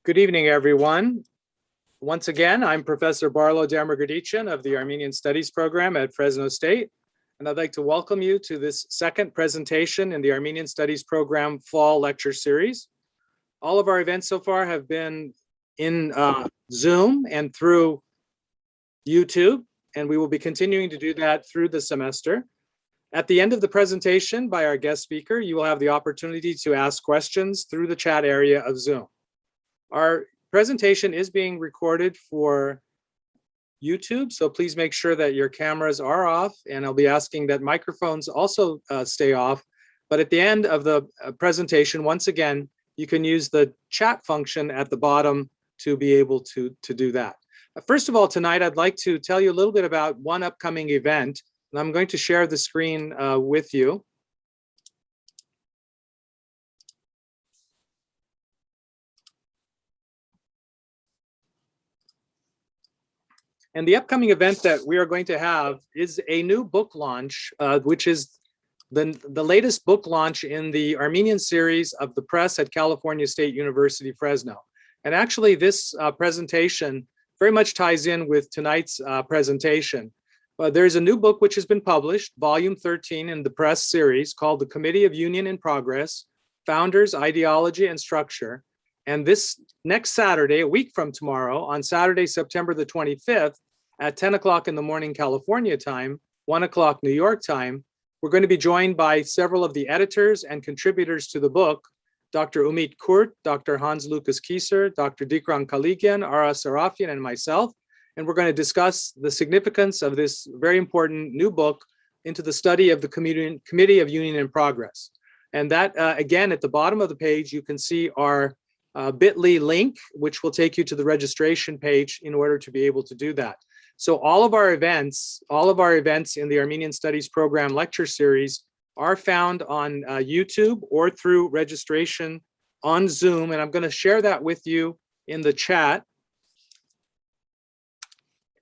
Good evening, everyone. Once again, I'm Professor Barlo Damergadichan of the Armenian Studies program at Fresno State, and I'd like to welcome you to this second presentation in the Armenian Studies program Fall Lecture Series. All of our events so far have been in Zoom and through YouTube, and we will be continuing to do that through the semester. At the end of the presentation by our guest speaker, you will have the opportunity to ask questions through the chat area of Zoom. Our presentation is being recorded for YouTube, so please make sure that your cameras are off, and I'll be asking that microphones also stay off. But at the end of the presentation, once again, you can use the chat function at the bottom to be able to do that. First of all, tonight, I'd like to tell you a little bit about one upcoming event, and I'm going to share the screen with you. And the upcoming event that we are going to have is a new book launch, which is the latest book launch in the Armenian series of the press at California State University, Fresno. And actually, this presentation very much ties in with tonight's presentation. There's a new book which has been published, volume 13 in the press series, called The Committee of Union in Progress, Founders, Ideology, and Structure. And this next Saturday, a week from tomorrow, on Saturday, September the 25th, at 10 o'clock in the morning, California time, 1 o'clock New York time, we're going to be joined by several of the editors and contributors to the book, Dr. Umit Kurt, Dr. Hans Lucas Kieser, Dr. Dikran Kaligian, Ara Sarafian, and myself. And we're going to discuss the significance of this very important new book into the study of the Committee of Union in Progress. And that, again, at the bottom of the page, you can see our bit.ly link, which will take you to the registration page in order to be able to do that. So all of our events in the Armenian Studies program lecture series are found on YouTube or through registration on Zoom. And I'm going to share that with you in the chat.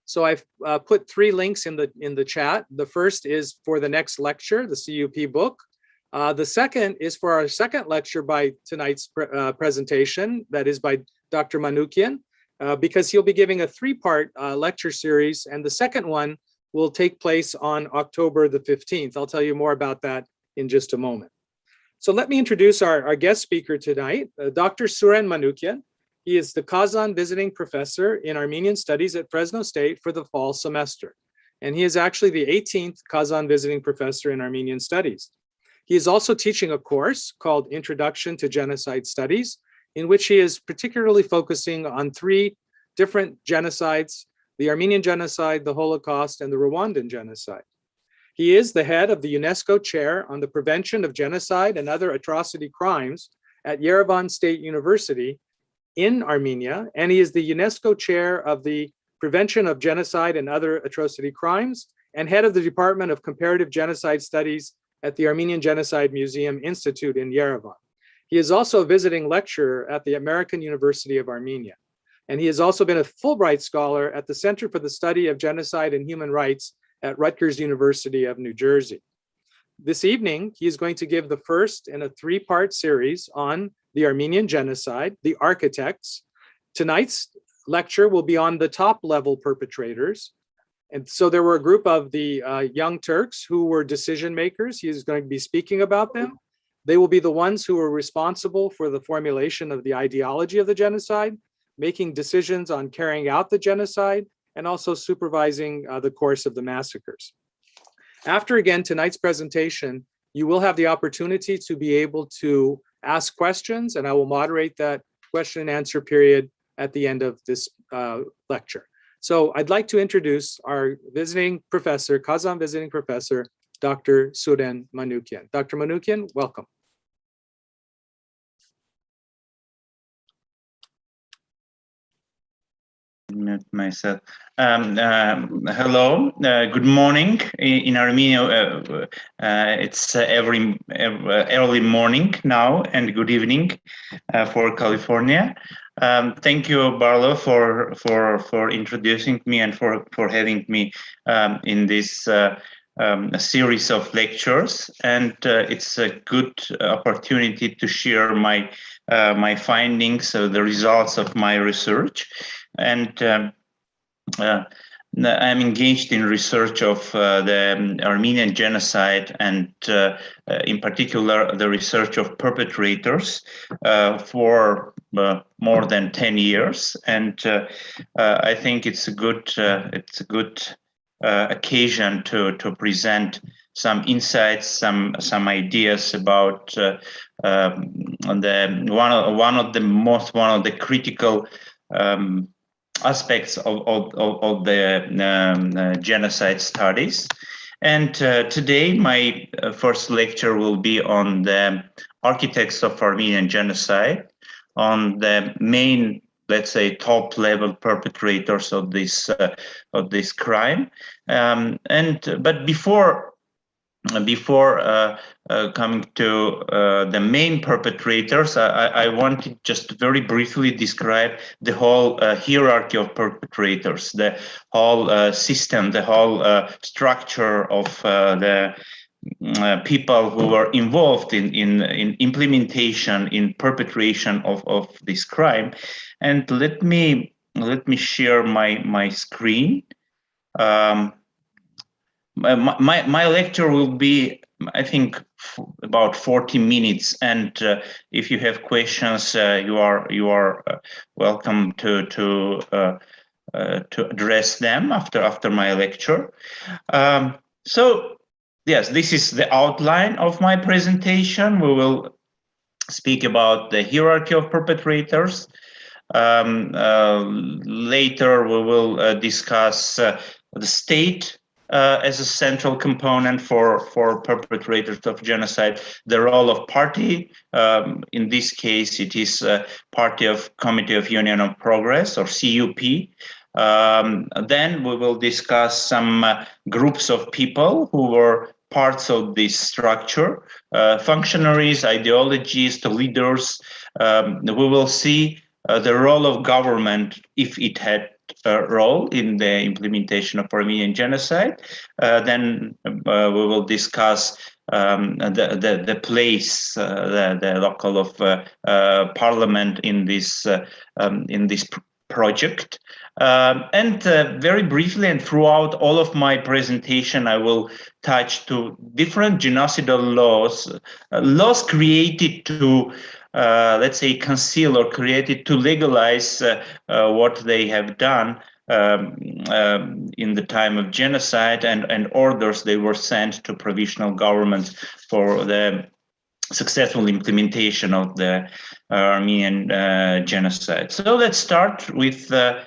So I've put three links in the chat. The first is for the next lecture, the CUP book. The second is for our second lecture by tonight's presentation, that is by Dr. Manukyan, because he'll be giving a three-part lecture series, and the second one will take place on October the 15th. I'll tell you more about that in just a moment. So let me introduce our guest speaker tonight, Dr. Suren Manukyan. He is the Kazan visiting professor in Armenian Studies at Fresno State for the fall semester. And he is actually the 18th Kazan visiting professor in Armenian Studies. He is also teaching a course called Introduction to Genocide Studies, in which he is particularly focusing on three different genocides: the Armenian Genocide, the Holocaust, and the Rwandan Genocide. He is the head of the UNESCO Chair on the Prevention of Genocide and Other Atrocity Crimes at Yerevan State University in Armenia, and he is the UNESCO Chair of the Prevention of Genocide and Other Atrocity Crimes and head of the Department of Comparative Genocide Studies at the Armenian Genocide Museum Institute in Yerevan. He is also a visiting lecturer at the American University of Armenia. And he has also been a Fulbright Scholar at the Center for the Study of Genocide and Human Rights at Rutgers University of New Jersey. This evening, he is going to give the first in a three-part series on the Armenian Genocide, the architects. Tonight's lecture will be on the top-level perpetrators. And so there were a group of the young Turks who were decision makers. He is going to be speaking about them. They will be the ones who were responsible for the formulation of the ideology of the genocide, making decisions on carrying out the genocide, and also supervising the course of the massacres. After, again, tonight's presentation, you will have the opportunity to be able to ask questions, and I will moderate that question and answer period at the end of this lecture. So I'd like to introduce our visiting professor, Kazan visiting professor, Dr. Suren Manukyan. Dr. Manukyan, welcome. Mute myself. Hello, good morning in Armenia. It's early morning now, and good evening for California. Thank you, Barlo, for introducing me and for having me in this a series of lectures, and it's a good opportunity to share my my findings, the results of my research, and I'm engaged in research of the Armenian genocide, and in particular the research of perpetrators for more than 10 years, and I think it's a good occasion to present some insights, some ideas about one of the critical aspects of the genocide studies. And today my first lecture will be on the architects of Armenian genocide, on the main, let's say, top level perpetrators of this crime. But before coming to the main perpetrators, I wanted just to very briefly describe the whole hierarchy of perpetrators, the whole system, the whole structure of the people who were involved in implementation, in perpetration of this crime. And let me share my screen. My lecture will be, I think, about 40 minutes, and if you have questions, you are welcome to address them after my lecture. So yes, this is the outline of my presentation. We will speak about the hierarchy of perpetrators. Later, we will discuss the state as a central component for perpetrators of genocide, the role of party. In this case, it is Party of Committee of Union of Progress, or CUP. Then we will discuss some groups of people who were parts of this structure, functionaries, ideologists, leaders. We will see the role of government, if it had a role in the implementation of Armenian genocide. Then we will discuss the place, the local of parliament in this project. And very briefly, and throughout all of my presentation, I will touch to different genocidal laws created to let's say, conceal or created to legalize what they have done in the time of genocide, and orders they were sent to provisional governments for the successful implementation of the Armenian genocide. So let's start with the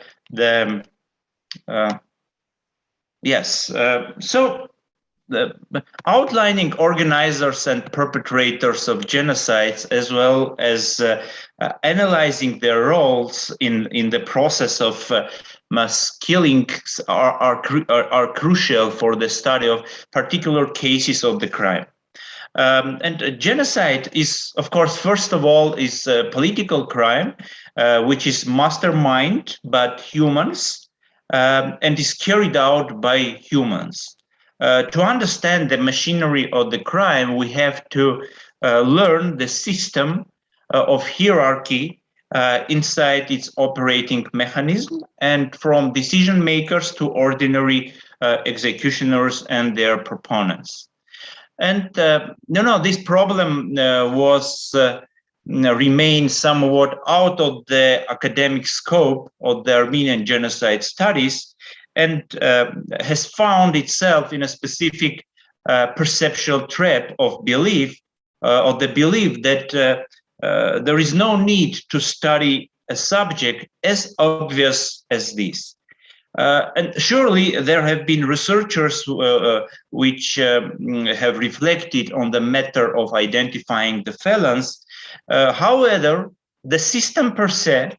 outlining organizers and perpetrators of genocides, as well as analyzing their roles in the process of mass killings, are crucial for the study of particular cases of the crime. And genocide is, of course, first of all, is a political crime, which is masterminded by humans and is carried out by humans. To understand the machinery of the crime, we have to learn the system of hierarchy inside its operating mechanism, and from decision makers to ordinary executioners and their proponents. And this problem remains somewhat out of the academic scope of the Armenian genocide studies, and has found itself in a specific perceptual trap of belief, of the belief that there is no need to study a subject as obvious as this. And surely there have been researchers which have reflected on the matter of identifying the felons. However, the system per se,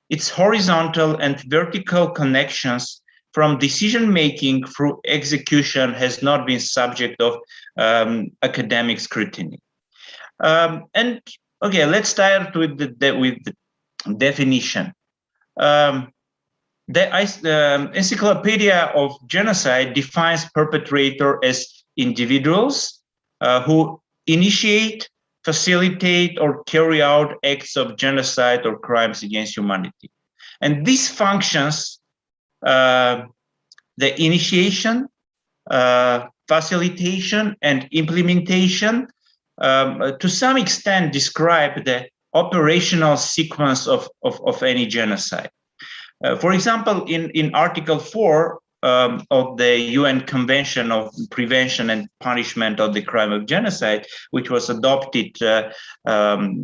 its horizontal and vertical connections from decision-making through execution, has not been subject of academic scrutiny. And okay, let's start with the definition. The Encyclopedia of Genocide defines perpetrator as individuals who initiate, facilitate, or carry out acts of genocide or crimes against humanity. And these functions, the initiation, facilitation, and implementation, to some extent describe the operational sequence of any genocide. For example, in Article 4 of the UN Convention of Prevention and Punishment of the Crime of Genocide, which was adopted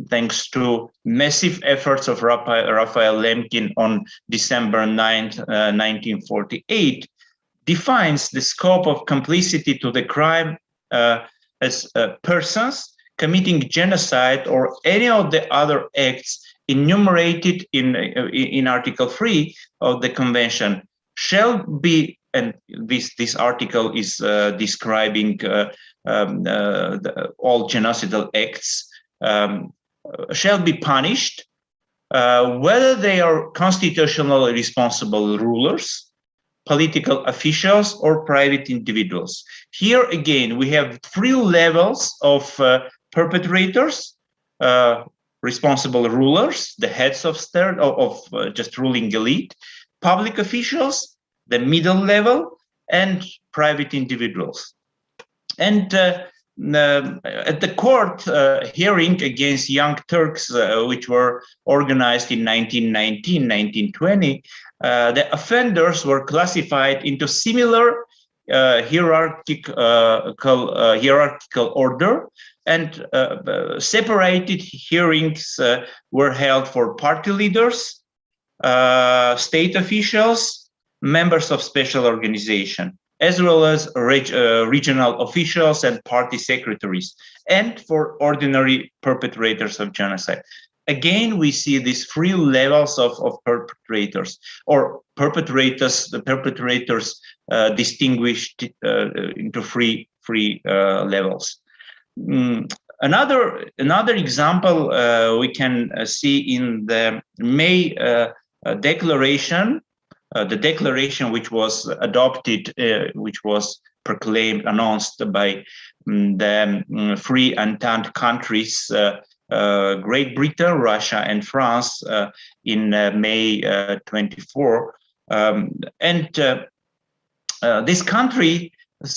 thanks to massive efforts of Raphael Lemkin on December 9th, 1948, defines the scope of complicity to the crime as persons committing genocide or any of the other acts enumerated in Article 3 of the Convention shall be, and this article is describing all genocidal acts, shall be punished, whether they are constitutionally responsible rulers, political officials, or private individuals. Here again, we have three levels of perpetrators: responsible rulers, the heads of state, of just ruling elite, public officials, the middle level, and private individuals. And at the court hearing against Young Turks, which were organized in 1919, 1920, the offenders were classified into similar hierarchical order, and separated hearings were held for party leaders, state officials, members of special organization, as well as regional officials and party secretaries, and for ordinary perpetrators of genocide. Again, we see these three levels of perpetrators, or the perpetrators distinguished into three levels. Another example we can see in the May declaration, the declaration which was adopted, which was announced by the three Entente countries, Great Britain, Russia, and France, in May 24. This country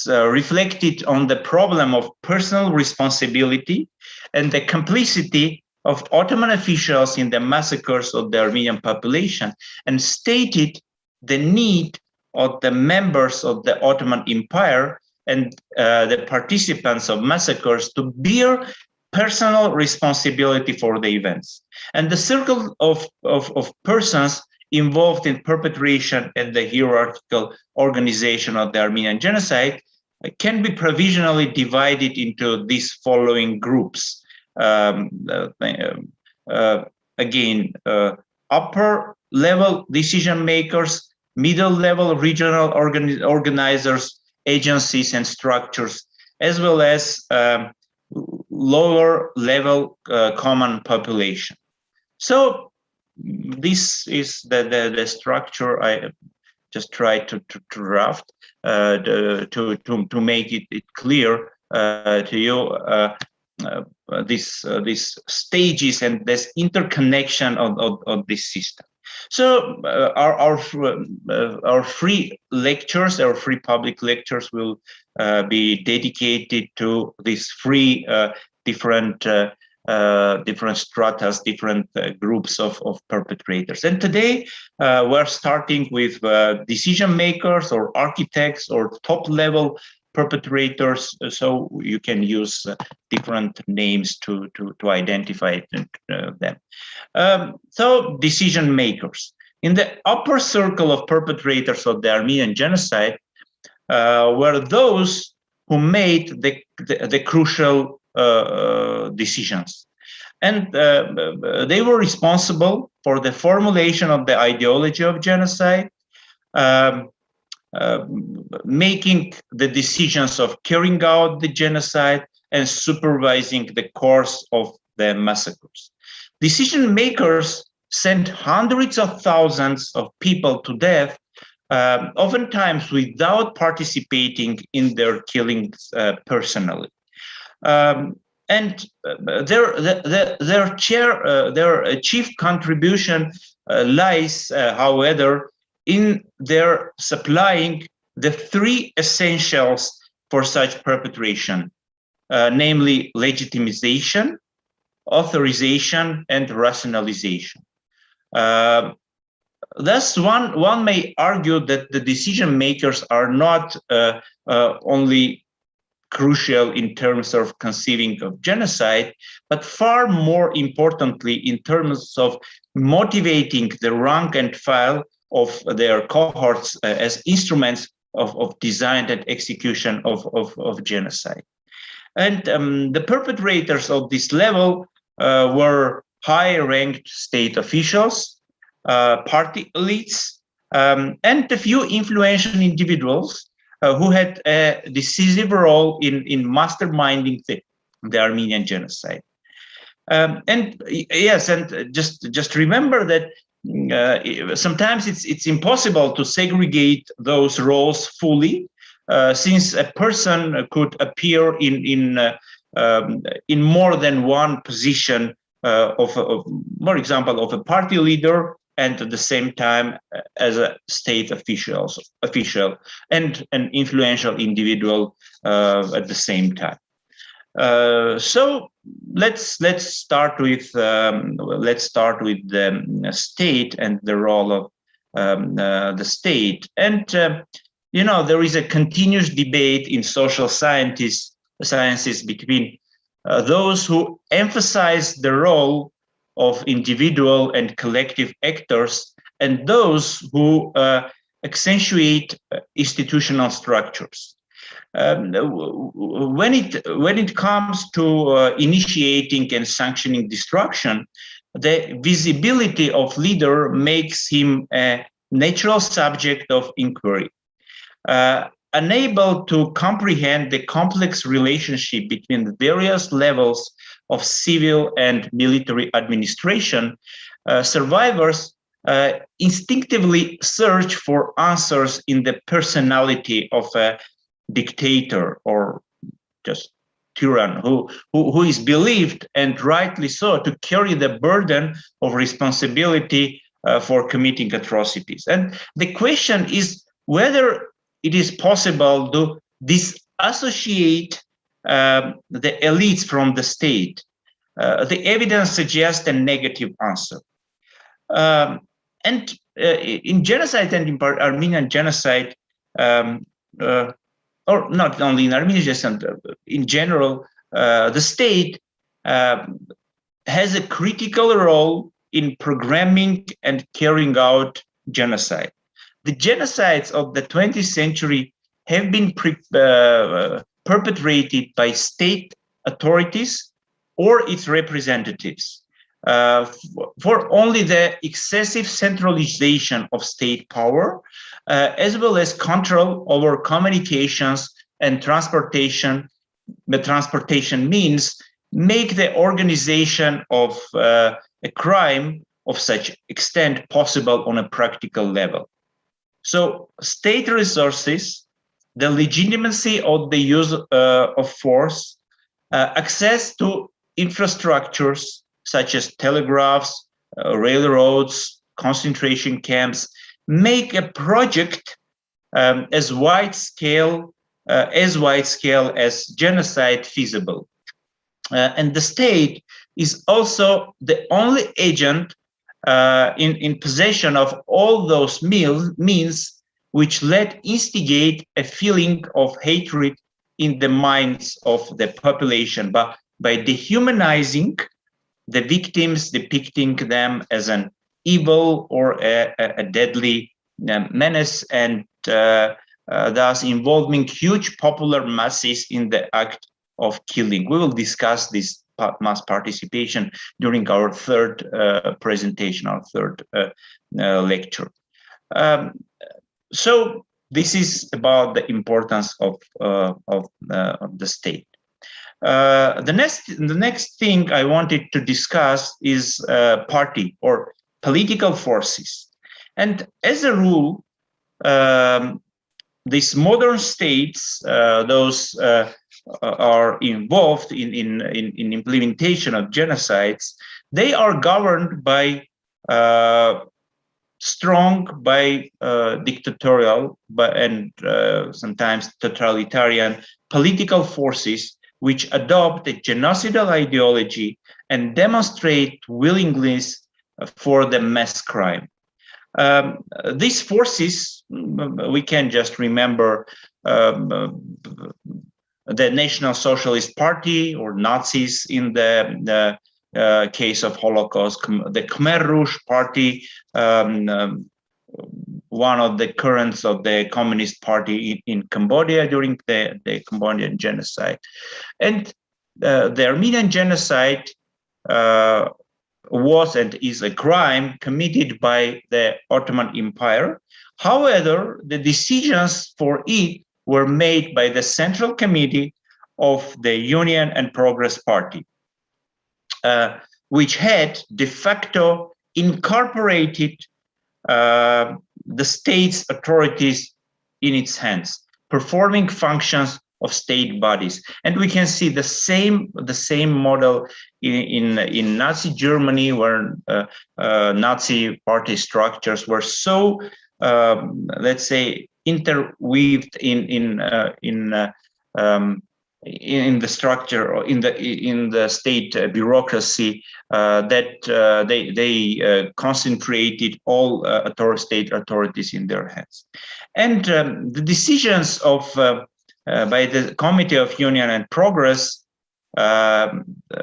reflected on the problem of personal responsibility and the complicity of Ottoman officials in the massacres of the Armenian population, and stated the need of the members of the Ottoman Empire and the participants of massacres to bear personal responsibility for the events. And the circle of persons involved in perpetration and the hierarchical organization of the Armenian genocide can be provisionally divided into these following groups. Again, upper level decision makers, middle level regional organizers, agencies and structures, as well as lower level common population. So this is the structure I just tried to draft to make it clear to you these stages and this interconnection of this system. So our free lectures, our free public lectures will be dedicated to these three different stratas, different groups of perpetrators. And today we're starting with decision makers or architects or top level perpetrators, so you can use different names to identify them. So decision makers. In the upper circle of perpetrators of the Armenian genocide were those who made the crucial decisions. And they were responsible for the formulation of the ideology of genocide, making the decisions of carrying out the genocide and supervising the course of the massacres. Decision makers sent hundreds of thousands of people to death oftentimes without participating in their killings personally. And their chief contribution lies, however, in their supplying the three essentials for such perpetration, namely legitimization, authorization, and rationalization. Thus, one may argue that the decision makers are not only crucial in terms of conceiving of genocide, but far more importantly in terms of motivating the rank and file of their cohorts as instruments of design and execution of genocide. And the perpetrators of this level were high-ranked state officials, party elites, and a few influential individuals who had a decisive role in masterminding the Armenian genocide. And yes, and just remember that sometimes it's impossible to segregate those roles fully, since a person could appear in more than one position for example, of a party leader, and at the same time as a state official and an influential individual at the same time. So let's start with the state and the role of the state. And you know, there is a continuous debate in social sciences between those who emphasize the role of individual and collective actors and those who accentuate institutional structures. When it comes to initiating and sanctioning destruction, the visibility of leader makes him a natural subject of inquiry. Unable to comprehend the complex relationship between the various levels of civil and military administration, survivors instinctively search for answers in the personality of a dictator or just tyrant who is believed, and rightly so, to carry the burden of responsibility for committing atrocities. And the question is whether it is possible to disassociate the elites from the state. The evidence suggests a negative answer. And in genocide and in Armenian genocide, or not only in Armenian genocide, in general, the state has a critical role in programming and carrying out genocide. The genocides of the 20th century have been perpetrated by state authorities or its representatives for only the excessive centralization of state power, as well as control over communications and transportation. The transportation means make the organization of a crime of such extent possible on a practical level. So state resources, the legitimacy of the use of force, access to infrastructures such as telegraphs, railroads, concentration camps, make a project as wide scale as genocide feasible. And the state is also the only agent in possession of all those means which instigate a feeling of hatred in the minds of the population, but by dehumanizing the victims, depicting them as an evil or a deadly menace, and thus involving huge popular masses in the act of killing. We will discuss this mass participation during our third presentation, our third lecture. So this is about the importance of the state. The next thing I wanted to discuss is party or political forces. And as a rule, these modern states, those are involved in implementation of genocides, they are governed by dictatorial and sometimes totalitarian political forces which adopt a genocidal ideology and demonstrate willingness for the mass crime. These forces, we can just remember the National Socialist Party or Nazis in the case of Holocaust, the Khmer Rouge Party, one of the currents of the Communist Party in Cambodia during the Cambodian genocide. And the Armenian genocide was and is a crime committed by the Ottoman Empire. However, the decisions for it were made by the Central Committee of the Union and Progress Party, which had de facto incorporated the state's authorities in its hands, performing functions of state bodies. And we can see the same model in Nazi Germany, where Nazi party structures were so, let's say, interweaved in the structure or in the state bureaucracy that they concentrated all state authorities in their hands. And the decisions of by the Committee of Union and Progress,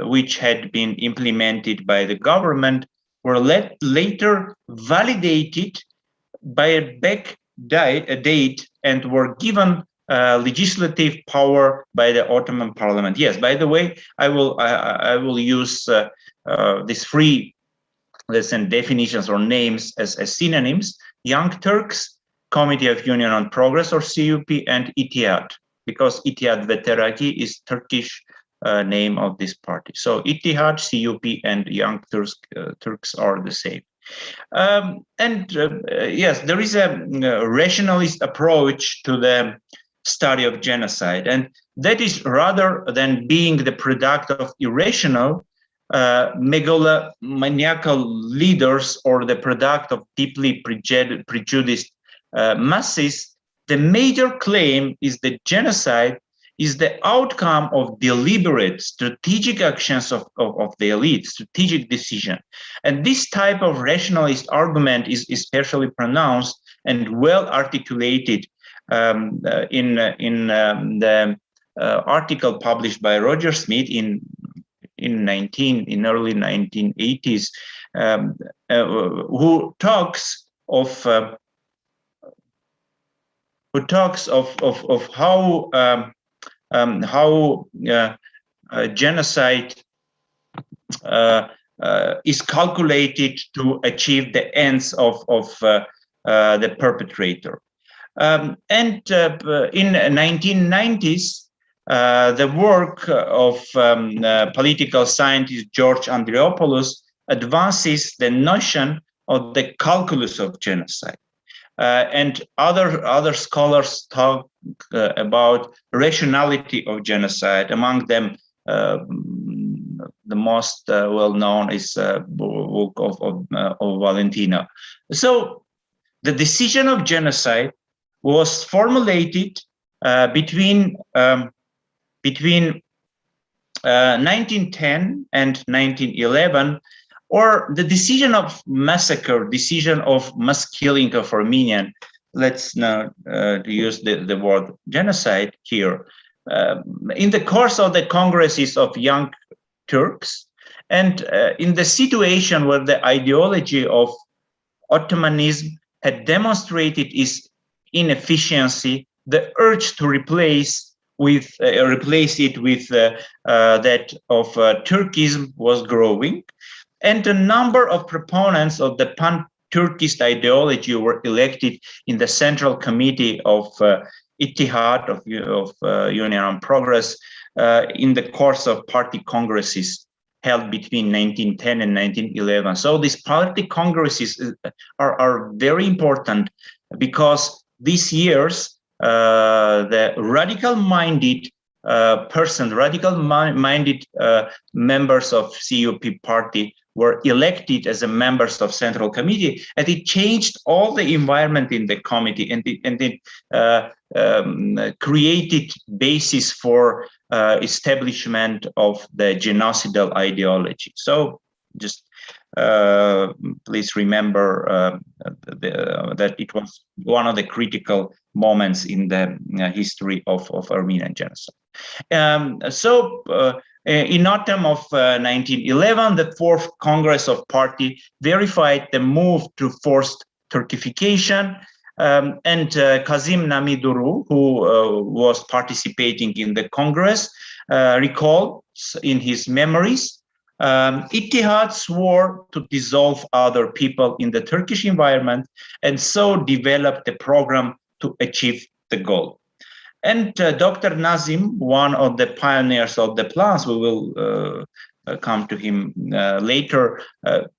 which had been implemented by the government, were later validated by a back date and were given legislative power by the Ottoman Parliament. Yes, by the way, I will use these three, let's say, definitions or names as synonyms: Young Turks, Committee of Union and Progress or CUP, and İttihat, because İttihat ve Terakki is Turkish name of this party. So İttihat, CUP, and Young Turks are the same. Yes, there is a rationalist approach to the study of genocide, and that is, rather than being the product of irrational megalomaniacal leaders or the product of deeply prejudiced masses, the major claim is that genocide is the outcome of deliberate strategic actions of the elite, strategic decision. And this type of rationalist argument is especially pronounced and well articulated in the article published by Roger Smith in early 1980s, who talks of how genocide is calculated to achieve the ends of the perpetrator. In 1990s, the work of political scientist George Andriopoulos advances the notion of the calculus of genocide. And other scholars talk about rationality of genocide. Among them, the most well-known is book of Valentino. So the decision of genocide was formulated between 1910 and 1911, or the decision of massacre, decision of mass killing of Armenian. Let's now use the word genocide here. In the course of the congresses of Young Turks, and in the situation where the ideology of Ottomanism had demonstrated its inefficiency, the urge to replace it with that of Turkism was growing, and a number of proponents of the pan-Turkist ideology were elected in the Central Committee of İttihat, of Union and Progress, in the course of party congresses held between 1910 and 1911. So these party congresses are very important because these years, the radical-minded radical-minded members of CUP party were elected as members of Central Committee, and it changed all the environment in the committee, and it created basis for establishment of the genocidal ideology. So just please remember that it was one of the critical moments in the history of Armenian genocide. In autumn of 1911, the Fourth Congress of Party verified the move to forced Turkification, and Kazim Namiduru, who was participating in the Congress, recalled in his memories, Ittihad swore to dissolve other people in the Turkish environment, and so developed a program to achieve the goal. And Dr. Nazim, one of the pioneers of the plans, we will come to him later,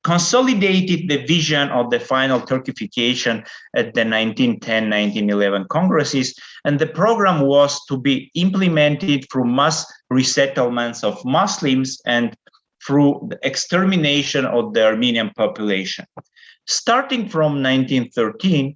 consolidated the vision of the final Turkification at the 1910-1911 Congresses, and the program was to be implemented through mass resettlements of Muslims and through the extermination of the Armenian population. Starting from 1913,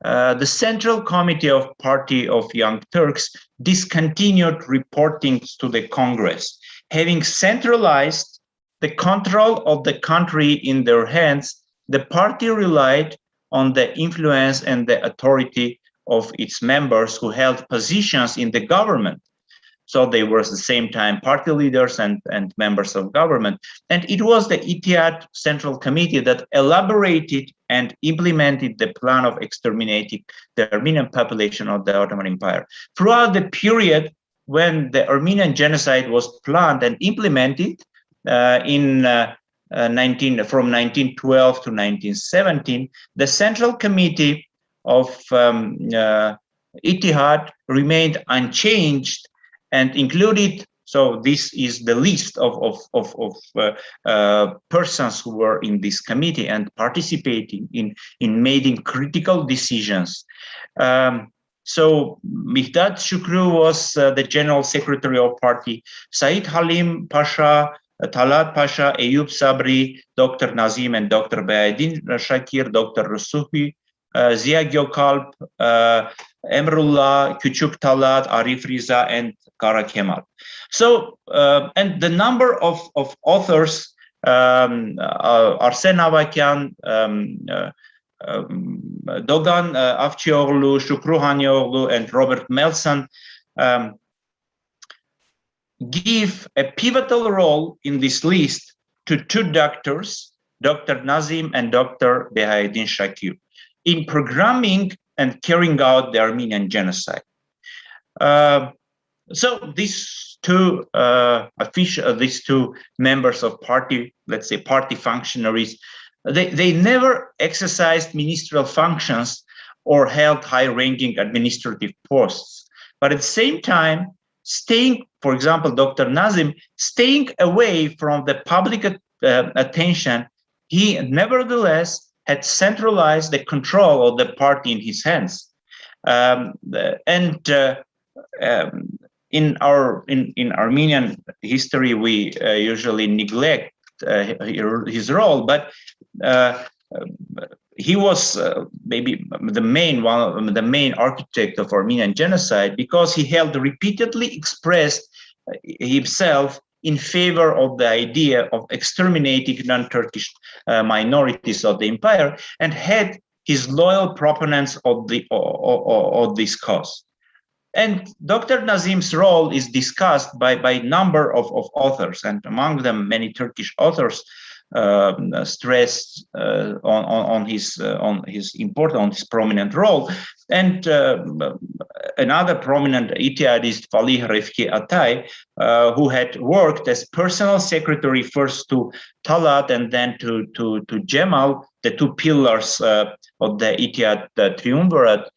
the Central Committee of Party of Young Turks discontinued reporting to the Congress, having centralized the control of the country in their hands. The party relied on the influence and the authority of its members who held positions in the government. So they were at the same time party leaders and members of government. And it was the Ittihad Central Committee that elaborated and implemented the plan of exterminating the Armenian population of the Ottoman Empire. Throughout the period when the Armenian genocide was planned and implemented from 1912 to 1917, the Central Committee of Ittihad remained unchanged and included, so this is the list of persons who were in this committee and participating in making critical decisions. So Mihdad Shukru was the general secretary of party, Said Halim Pasha, Talat Pasha, Eyüp Sabri, Dr. Nazim and Dr. Baedin Shakir, Dr. Rusuhi, Ziya Gökalp, Emrullah, Küçük Talat, Arif Riza, and Kara Kemal. So, and the number of authors, Arsen Avakyan, Dogan Avcıoğlu, Şükrü Hanioğlu, and Robert Melson give a pivotal role in this list to two doctors, Dr. Nazim and Dr. Baedin Shakir, in programming and carrying out the Armenian genocide. So these two these two members of party, let's say party functionaries, they never exercised ministerial functions or held high-ranking administrative posts, but at the same time, staying, for example, Dr. Nazim, staying away from the public attention, he nevertheless had centralized the control of the party in his hands. In Armenian history, we usually neglect his role, but he was maybe the main architect of Armenian genocide, because he held repeatedly expressed himself in favor of the idea of exterminating non-Turkish minorities of the empire, and had his loyal proponents of this cause. And Dr. Nazim's role is discussed by a number of authors, and among them many Turkish authors stressed on his prominent role. And another prominent Ittihadist, Falih Refki Atay, who had worked as personal secretary first to Talat and then to Cemal, the two pillars of the Ittihad triumvirate,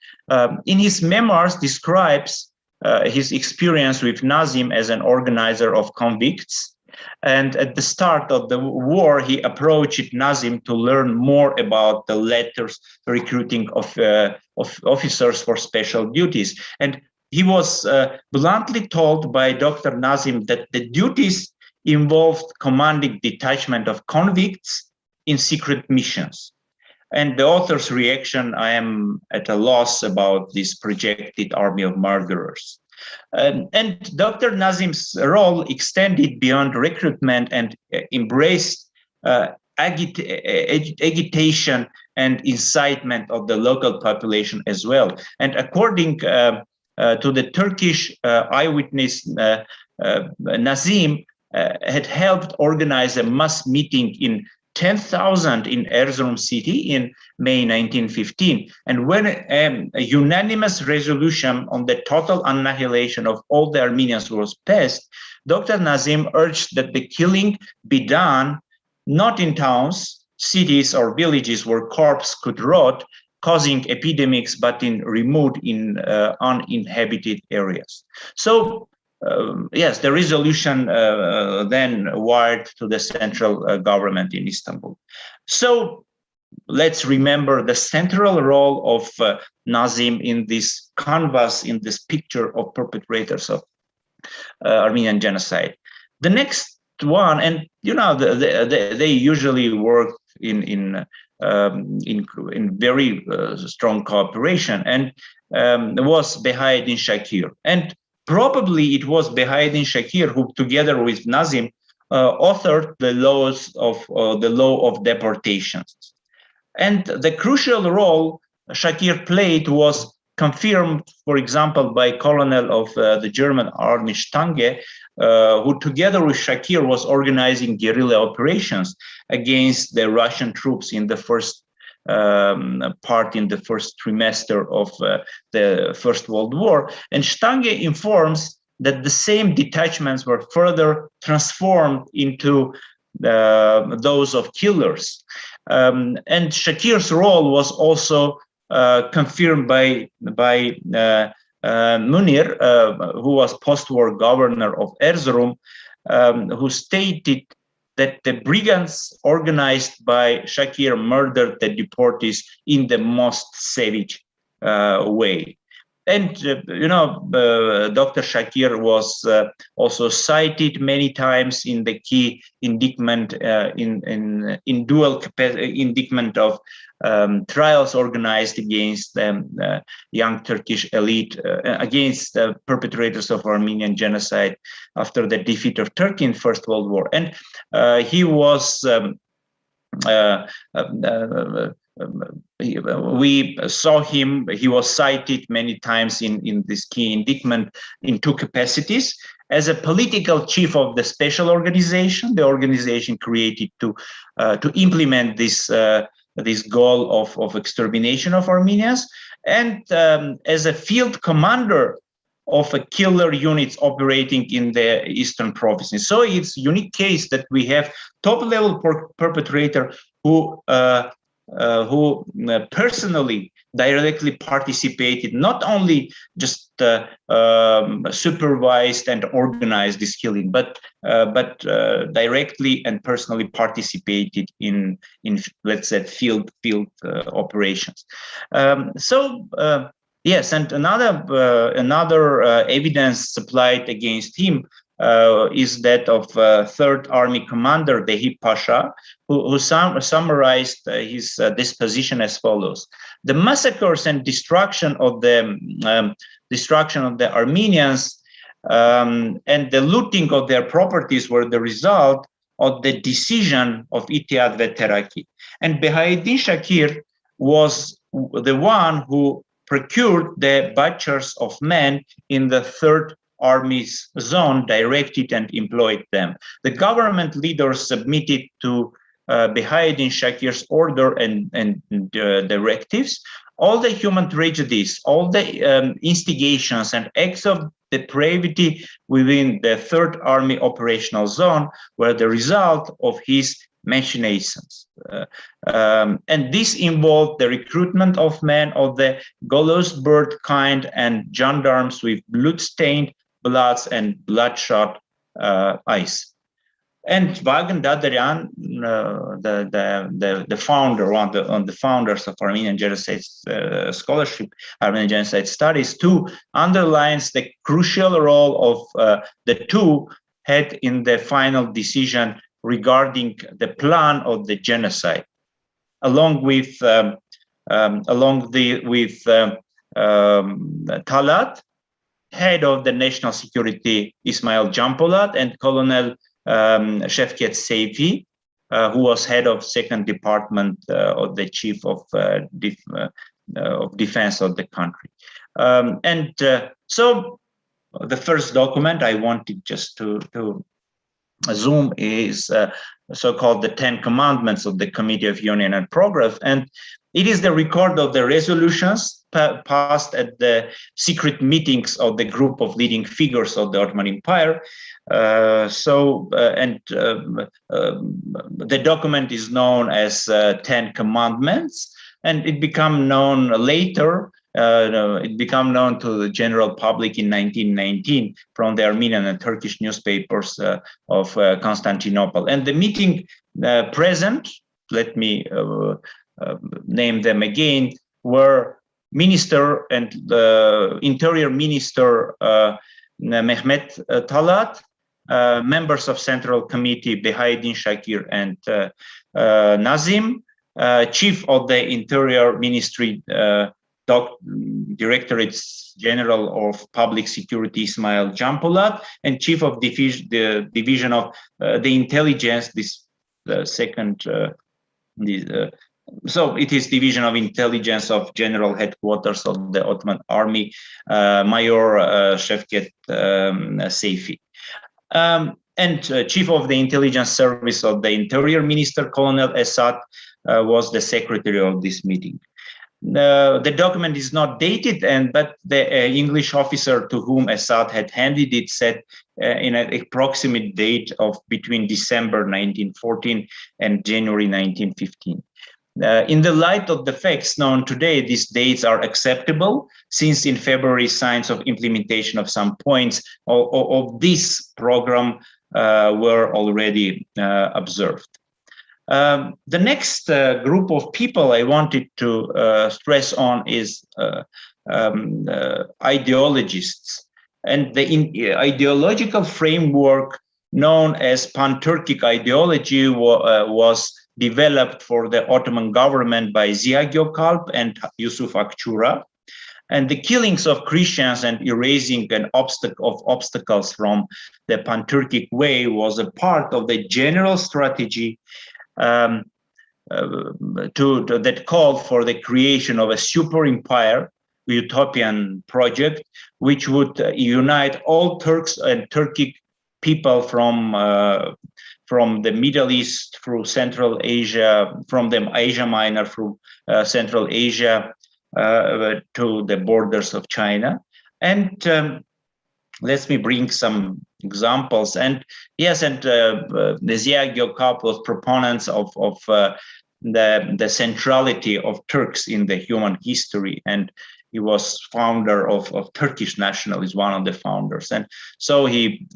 in his memoirs describes his experience with Nazim as an organizer of convicts. And at the start of the war, he approached Nazim to learn more about the latter's recruiting of officers for special duties. And he was bluntly told by Dr. Nazim that the duties involved commanding detachment of convicts in secret missions. And the author's reaction, I am at a loss about this projected army of murderers. And Dr. Nazim's role extended beyond recruitment and embraced agitation and incitement of the local population as well. And according to the Turkish eyewitness, Nazim had helped organize a mass meeting in 10,000 in Erzurum city in May 1915. And when a unanimous resolution on the total annihilation of all the Armenians was passed, Dr. Nazim urged that the killing be done not in towns, cities, or villages where corpses could rot, causing epidemics, but in remote, uninhabited areas. So, yes, the resolution then wired to the central government in Istanbul. So let's remember the central role of Nazim in this canvas, in this picture of perpetrators of Armenian genocide. The next one, and you know, they usually work in very strong cooperation, and was Behaeddin Shakir. And probably it was Behaeddin Shakir who, together with Nazim, authored the laws of the law of deportations. And the crucial role Shakir played was confirmed, for example, by Colonel of the German Army Stange, who together with Shakir was organizing guerrilla operations against the Russian troops in the first part in the first trimester of the First World War. And Stange informs that the same detachments were further transformed into those of killers. And Shakir's role was also confirmed by Munir, who was post-war governor of Erzurum, who stated that the brigands organized by Shakir murdered the deportees in the most savage way. And, you know, Dr. Shakir was also cited many times in the key indictment, in dual indictment of trials organized against young Turkish elite, against the perpetrators of Armenian genocide after the defeat of Turkey in First World War. And he was we saw him, he was cited many times in this key indictment in two capacities: as a political chief of the special organization, the organization created to implement this goal of extermination of Armenians, and as a field commander of a killer units operating in the eastern provinces. So it's a unique case that we have top-level perpetrator who personally directly participated, not only just supervised and organized this killing, but directly and personally participated in let's say field operations. Yes, and another evidence supplied against him is that of Third Army Commander Behip Pasha, who summarized his disposition as follows: the massacres and destruction of the Armenians and the looting of their properties were the result of the decision of Ittihad ve Terakki. And Behaeddin Shakir was the one who procured the butchers of men in the Third Army's zone, directed and employed them. The government leaders submitted to Behaeddin Shakir's order and directives all the human tragedies, all the instigations and acts of depravity within the Third Army operational zone were the result of his machinations. And this involved the recruitment of men of the gallows bird kind and gendarmes with blood-stained bloods and bloodshot eyes. And Vagan Dadarian, the founder, one of the founders of Armenian Genocide scholarship, Armenian Genocide Studies, too, underlines the crucial role of the two had in the final decision regarding the plan of the genocide, along with Talat, head of the national security Ismail Jampolat, and Colonel Shevket Seifi, who was head of second department of the chief of defense of the country. So the first document I wanted just to zoom is so-called the 10 Commandments of the Committee of Union and Progress, and it is the record of the resolutions passed at the secret meetings of the group of leading figures of the Ottoman Empire. The document is known as 10 Commandments, and it became known later. It became known to the general public in 1919 from the Armenian and Turkish newspapers of Constantinople. And the meeting present, let me name them again, were Minister and Interior Minister Mehmet Talat, members of Central Committee Behaydin Shakir and Nazim, Chief of the Interior Ministry Directorate General of Public Security Ismail Jampolat, and Chief of the Division of the Intelligence, so it is Division of Intelligence of General Headquarters of the Ottoman Army, Mayor Shevket Seifi. And Chief of the Intelligence Service of the Interior Minister, Colonel Assad, was the secretary of this meeting. The document is not dated, but the English officer to whom Assad had handed it said in an approximate date of between December 1914 and January 1915. In the light of the facts known today, these dates are acceptable, since in February signs of implementation of some points of this program were already observed. The next group of people I wanted to stress on is ideologists. And the ideological framework known as Pan-Turkic ideology was developed for the Ottoman government by Ziya Gökalp and Yusuf Akçura. And the killings of Christians and erasing of obstacles from the Pan-Turkic way was a part of the general strategy that called for the creation of a super empire, utopian project, which would unite all Turks and Turkic people from the Middle East through Central Asia, from the Asia Minor through Central Asia to the borders of China. And let me bring some examples. And yes, and Ziya Gökalp was proponents of the centrality of Turks in the human history, and he was founder of Turkish nationalism, one of the founders. And so he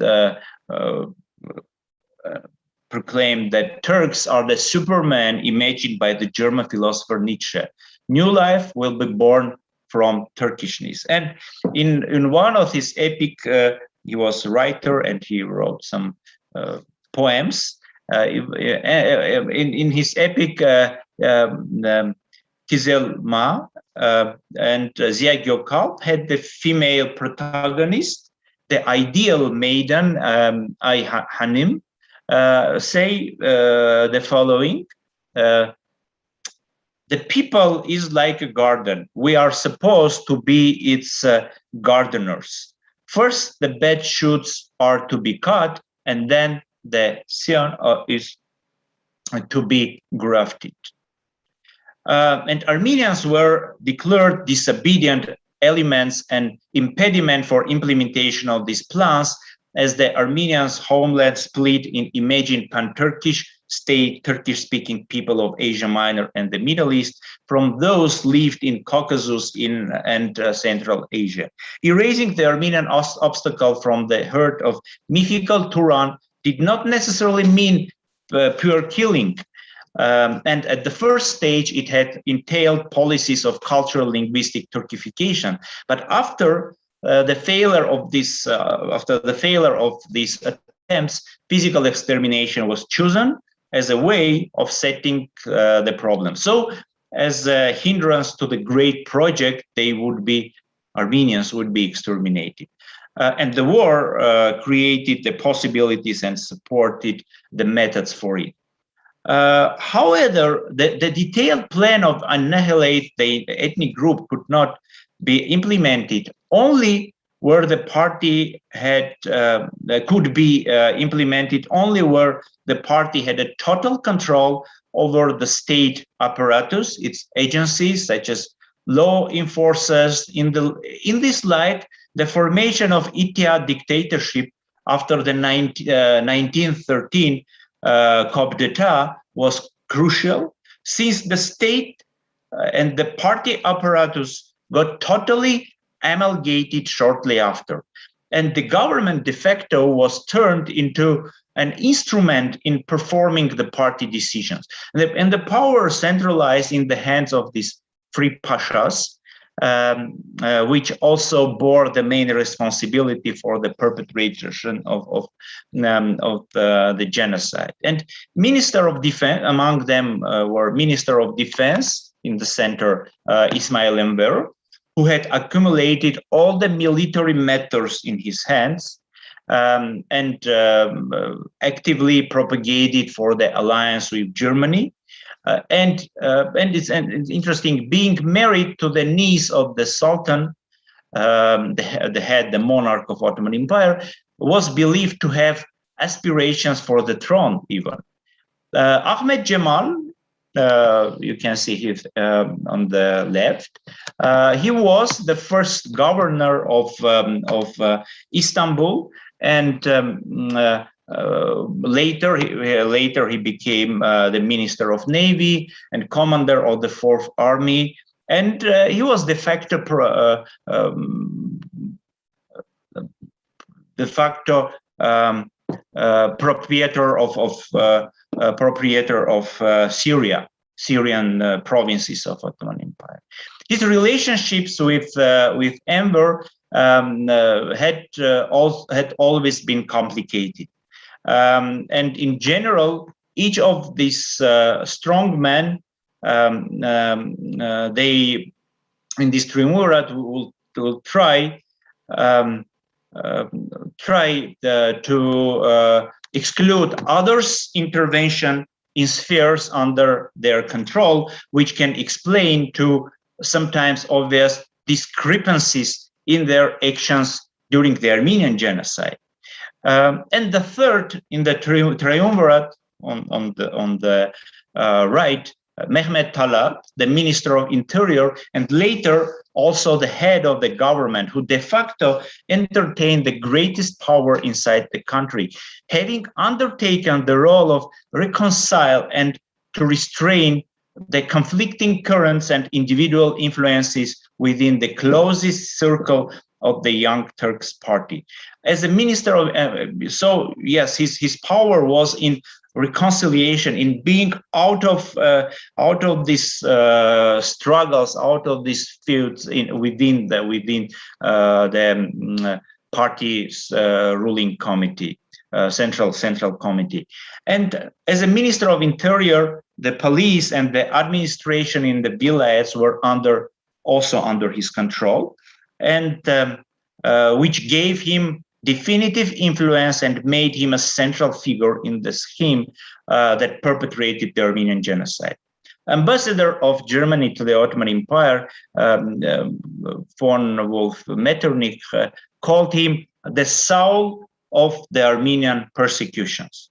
proclaimed that Turks are the Superman imagined by the German philosopher Nietzsche. New life will be born from Turkishness. And in one of his epic, he was a writer and he wrote some poems. In his epic Tizelma, and Ziya Gökalp had the female protagonist, the ideal maiden, Ay Hanim, say the following: the people is like a garden. We are supposed to be its gardeners. First, the bed shoots are to be cut, and then the scion is to be grafted. And Armenians were declared disobedient elements and impediment for implementation of these plans, as the Armenians' homeland split in imagined pan-Turkish state, Turkish-speaking people of Asia Minor and the Middle East from those lived in Caucasus and Central Asia. Erasing the Armenian obstacle from the herd of mythical Turan, did not necessarily mean pure killing. And at the first stage, it had entailed policies of cultural linguistic Turkification. But after the failure of these attempts, physical extermination was chosen as a way of setting the problem. So, as a hindrance to the great project, Armenians would be exterminated. And the war created the possibilities and supported the methods for it. However, the detailed plan of annihilate the ethnic group could not be implemented only where the party had could be implemented only where the party had a total control over the state apparatus, its agencies such as law enforcers. In this light, the formation of Ittihad dictatorship after the 1913 coup d'etat was crucial, since the state and the party apparatus got totally amalgamated shortly after, and the government de facto was turned into an instrument in performing the party decisions, and the power centralized in the hands of these free pashas, which also bore the main responsibility for the perpetration of the genocide. And Minister of Defense, among them were Minister of Defense in the center, Ismail Enver, who had accumulated all the military matters in his hands, and actively propagated for the alliance with Germany. And it's interesting, being married to the niece of the Sultan, the monarch of Ottoman Empire, was believed to have aspirations for the throne even. Ahmed Cemal, you can see here on the left, he was the first governor of Istanbul, and later he became the Minister of Navy and commander of the 4th Army, and he was de facto proprietor of Syrian provinces of Ottoman Empire. His relationships with Enver had always been complicated. And in general, each of these strong men, they in this triumvirate will try to exclude others' intervention in spheres under their control, which can explain to sometimes obvious discrepancies in their actions during the Armenian Genocide. And the third in the triumvirate on the right, Mehmet Talat, the Minister of Interior, and later also the head of the government, who de facto entertained the greatest power inside the country, having undertaken the role of reconcile and to restrain the conflicting currents and individual influences within the closest circle of the Young Turks party. As a minister of, so yes, his power was in reconciliation, in being out of these struggles, out of these feuds within the party's ruling committee, central committee. And as a minister of interior, the police and the administration in the vilayets were also under his control, and which gave him definitive influence and made him a central figure in the scheme that perpetrated the Armenian Genocide. Ambassador of Germany to the Ottoman Empire, von Wolf-Metternich, called him the soul of the Armenian persecutions.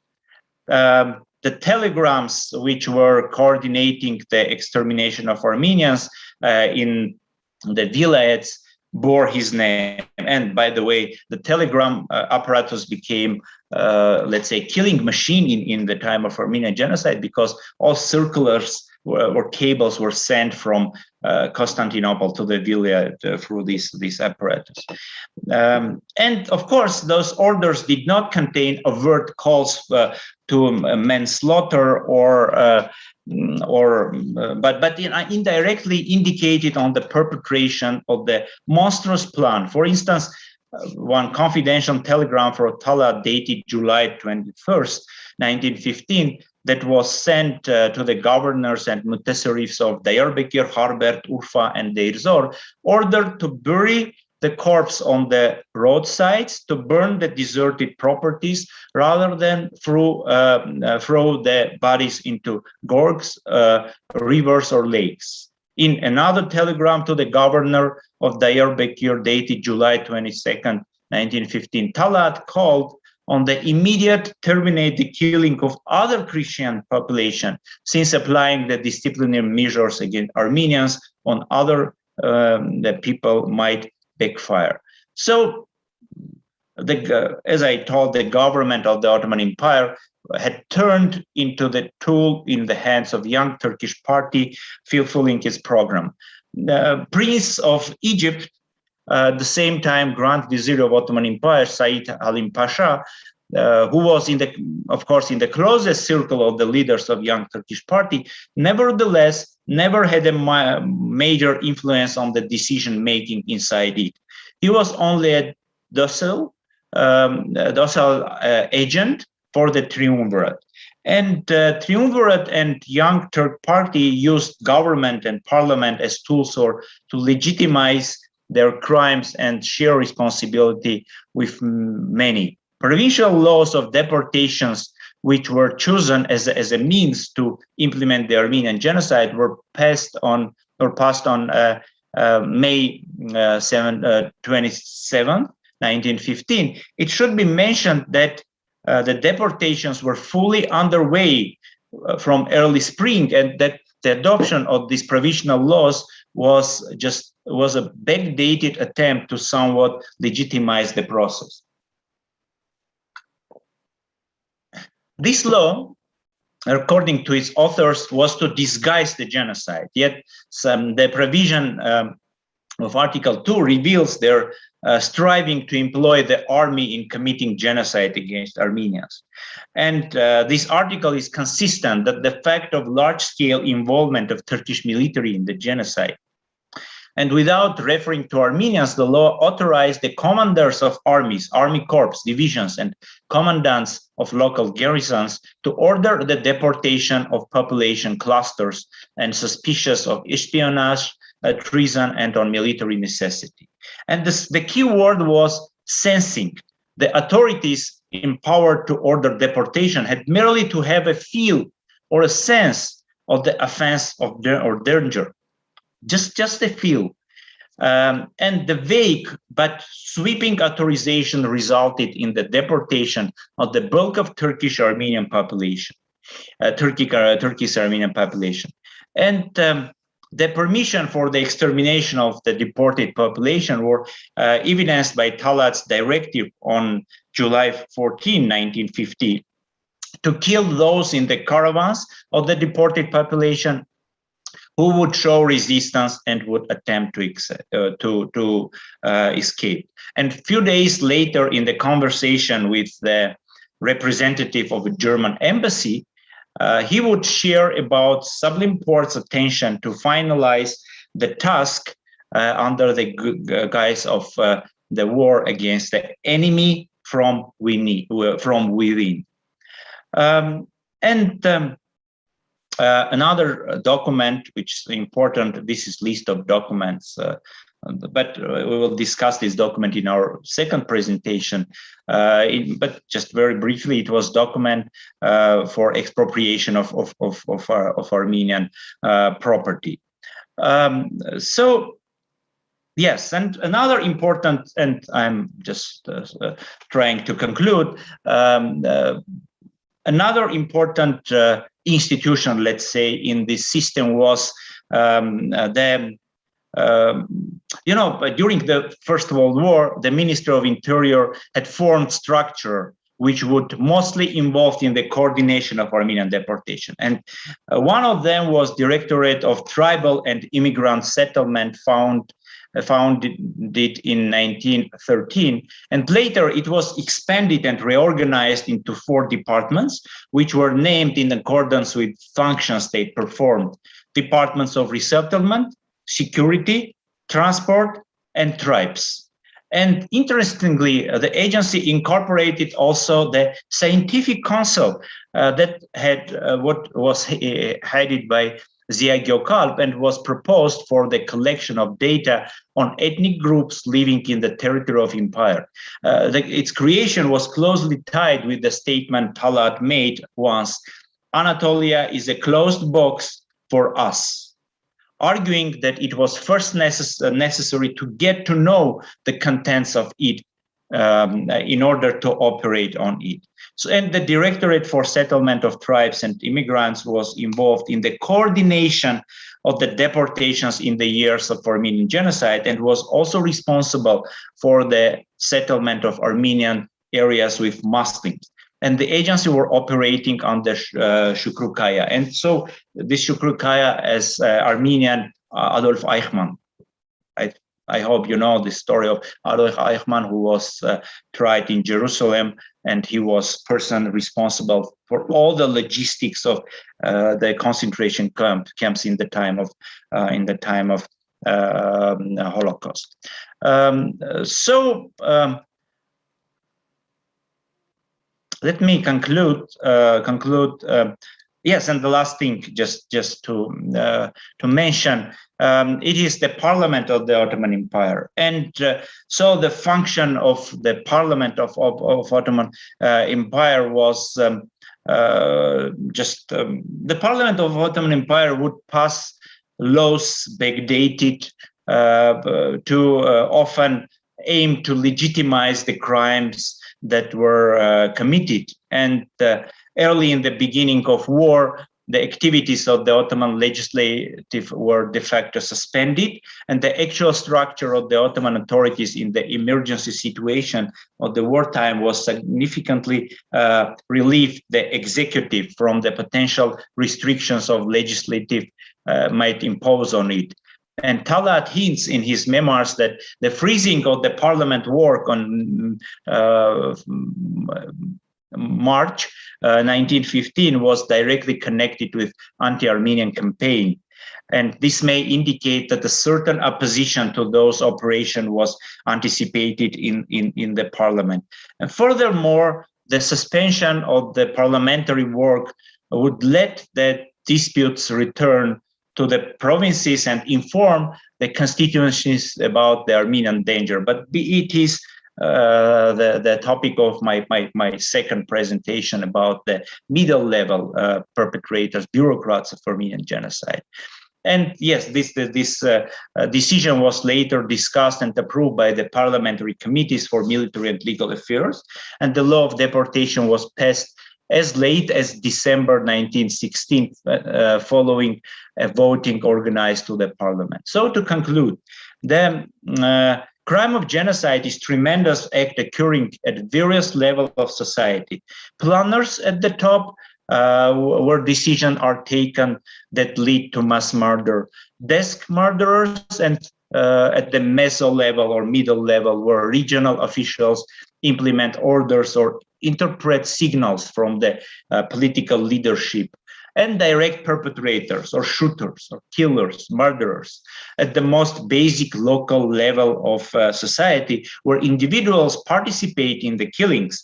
The telegrams which were coordinating the extermination of Armenians in the vilayets bore his name. And by the way, the telegram apparatus became, let's say, killing machine in the time of Armenian Genocide, because all circulars or cables were sent from Constantinople to the Vilayet through this apparatus. And of course, those orders did not contain overt calls to manslaughter but indirectly indicated on the perpetration of the monstrous plan. For instance, one confidential telegram for Talat dated July 21st, 1915, that was sent to the governors and mutessarifs of Diyarbakir, Harbert, Urfa, and Deir Zor, ordered to bury the corpse on the roadsides, to burn the deserted properties, rather than throw the bodies into gorges, rivers, or lakes. In another telegram to the governor of Diyarbakir dated July 22nd, 1915, Talat called on the immediate terminate the killing of other Christian population, since applying the disciplinary measures against Armenians on other the people might backfire. So, as I told, the government of the Ottoman Empire had turned into the tool in the hands of young Turkish party fulfilling its program. The Prince of Egypt, at the same time Grand Vizier of Ottoman Empire, Said Halim Pasha, who was of course in the closest circle of the leaders of young Turkish party, nevertheless never had a major influence on the decision making inside it. He was only a docile agent for the triumvirate. And triumvirate and young Turk party used government and parliament as tools to legitimize their crimes and share responsibility with many. Provincial laws of deportations, which were chosen as a means to implement the Armenian genocide, were passed on May 27, 1915. It should be mentioned that the deportations were fully underway from early spring, and that the adoption of these provisional laws was a backdated attempt to somewhat legitimize the process. This law, according to its authors, was to disguise the genocide. Yet the provision of Article 2 reveals their striving to employ the army in committing genocide against Armenians. And this article is consistent that the fact of large-scale involvement of Turkish military in the genocide. And without referring to Armenians, the law authorized the commanders of armies, army corps, divisions, and commandants of local garrisons to order the deportation of population clusters and suspicious of espionage, treason, and on military necessity. And the key word was sensing. The authorities empowered to order deportation had merely to have a feel or a sense of the offense or danger. Just a feel. And the vague but sweeping authorization resulted in the deportation of the bulk of Turkish Armenian population, Turkish Armenian population. And the permission for the extermination of the deported population were evidenced by Talat's directive on July 14, 1950, to kill those in the caravans of the deported population who would show resistance and would attempt to escape. And a few days later, in the conversation with the representative of a German embassy, he would share about Sublime Porte's attention to finalize the task under the guise of the war against the enemy from within. Another document which is important, this is list of documents, but we will discuss this document in our second presentation. But just very briefly, it was document for expropriation of Armenian property. So yes, and another important, and I'm just trying to conclude, another important institution, let's say, in this system was during the First World War, the Ministry of Interior had formed structure which would mostly involved in the coordination of Armenian deportation. And one of them was Directorate of Tribal and Immigrant Settlement, founded in 1913, and later it was expanded and reorganized into 4 departments, which were named in accordance with functions they performed: departments of resettlement, security, transport, and tribes. And interestingly, the agency incorporated also the Scientific Council that had what was headed by Ziya Gökalp and was proposed for the collection of data on ethnic groups living in the territory of empire. Its creation was closely tied with the statement Talat made once: "Anatolia is a closed box for us," arguing that it was first necessary to get to know the contents of it in order to operate on it. So, and the Directorate for Settlement of Tribes and Immigrants was involved in the coordination of the deportations in the years of Armenian Genocide, and was also responsible for the settlement of Armenian areas with Muslims. And the agency were operating under Shukrukaya. And so this Shukrukaya as Armenian Adolf Eichmann. I hope you know the story of Adolf Eichmann, who was tried in Jerusalem, and he was person responsible for all the logistics of the concentration camps in the time of Holocaust. Let me conclude. Yes, and the last thing, just to mention, it is the parliament of the Ottoman Empire, and so the function of the parliament of Ottoman Empire was the parliament of Ottoman Empire would pass laws backdated to often aim to legitimize the crimes that were committed. And early in the beginning of war, the activities of the Ottoman legislative were de facto suspended, and the actual structure of the Ottoman authorities in the emergency situation of the wartime was significantly relieved the executive from the potential restrictions of legislative might impose on it. And Talat hints in his memoirs that the freezing of the parliament work on March 1915 was directly connected with anti-Armenian campaign. And this may indicate that a certain opposition to those operations was anticipated in the parliament. And furthermore, the suspension of the parliamentary work would let the disputes return to the provinces and inform the constituencies about the Armenian danger. But it is the topic of my second presentation about the middle level perpetrators, bureaucrats of Armenian genocide. And yes, this decision was later discussed and approved by the parliamentary committees for military and legal affairs, and the law of deportation was passed as late as December 1916, following a voting organized to the parliament. So to conclude, the crime of genocide is a tremendous act occurring at various levels of society. Planners at the top, where decisions are taken that lead to mass murder. Desk murderers, and at the meso level or middle level, where regional officials implement orders or interpret signals from the political leadership. And direct perpetrators or shooters or killers, murderers at the most basic local level of society, where individuals participate in the killings,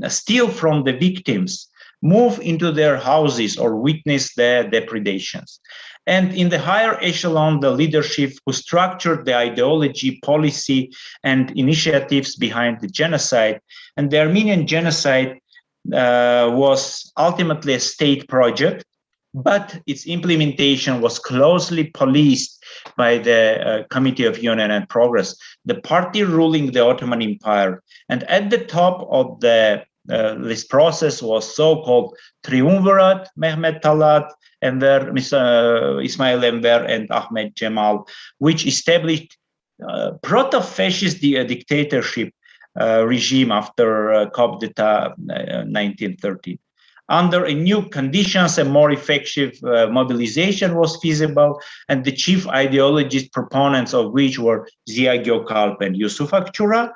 steal from the victims, move into their houses or witness their depredations. And in the higher echelon, the leadership who structured the ideology, policy, and initiatives behind the genocide. And the Armenian genocide was ultimately a state project, but its implementation was closely policed by the Committee of Union and Progress, the party ruling the Ottoman Empire. And at the top of this process was so-called triumvirate: Mehmet Talat, Enver, Ismail Enver, and Ahmed Cemal, which established proto-fascist dictatorship regime after coup d'etat 1913. Under new conditions, a more effective mobilization was feasible, and the chief ideologist proponents of which were Ziya Gökalp and Yusuf Akçura.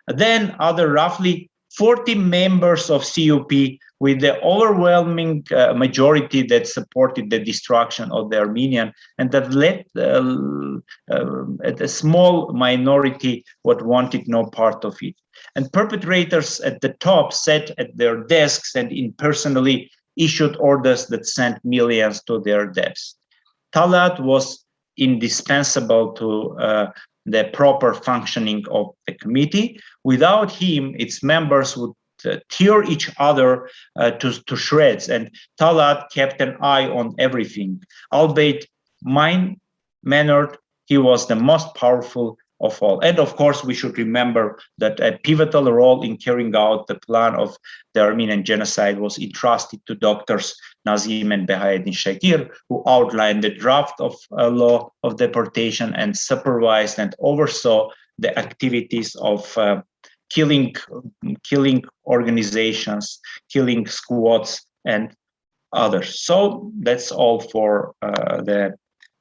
Then other roughly 40 members of CUP, with the overwhelming majority that supported the destruction of the Armenian, and that led a small minority what wanted no part of it. And perpetrators at the top sat at their desks and impersonally issued orders that sent millions to their deaths. Talat was indispensable to the proper functioning of the committee. Without him, its members would tear each other to shreds, and Talat kept an eye on everything. Albeit mild-mannered, he was the most powerful of all. And of course, we should remember that a pivotal role in carrying out the plan of the Armenian genocide was entrusted to doctors Nazim and Shakir, who outlined the draft of a law of deportation and supervised and oversaw the activities of killing organizations, killing squads, and others. So that's all for the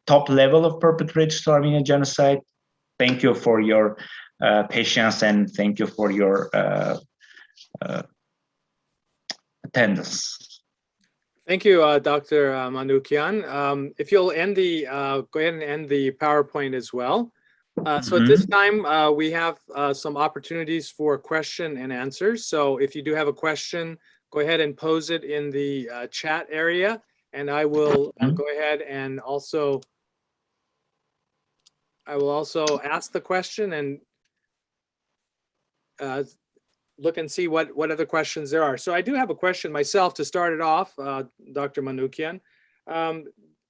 top level of perpetrators to Armenian genocide. Thank you for your patience, and thank you for your attendance. Thank you, Dr. Manukyan. If you'll end the, go ahead and end the PowerPoint as well. So at this time, we have some opportunities for question and answers. So if you do have a question, go ahead and pose it in the chat area, and I will go ahead and also ask the question and look and see what other questions there are. So I do have a question myself to start it off, Dr. Manukyan.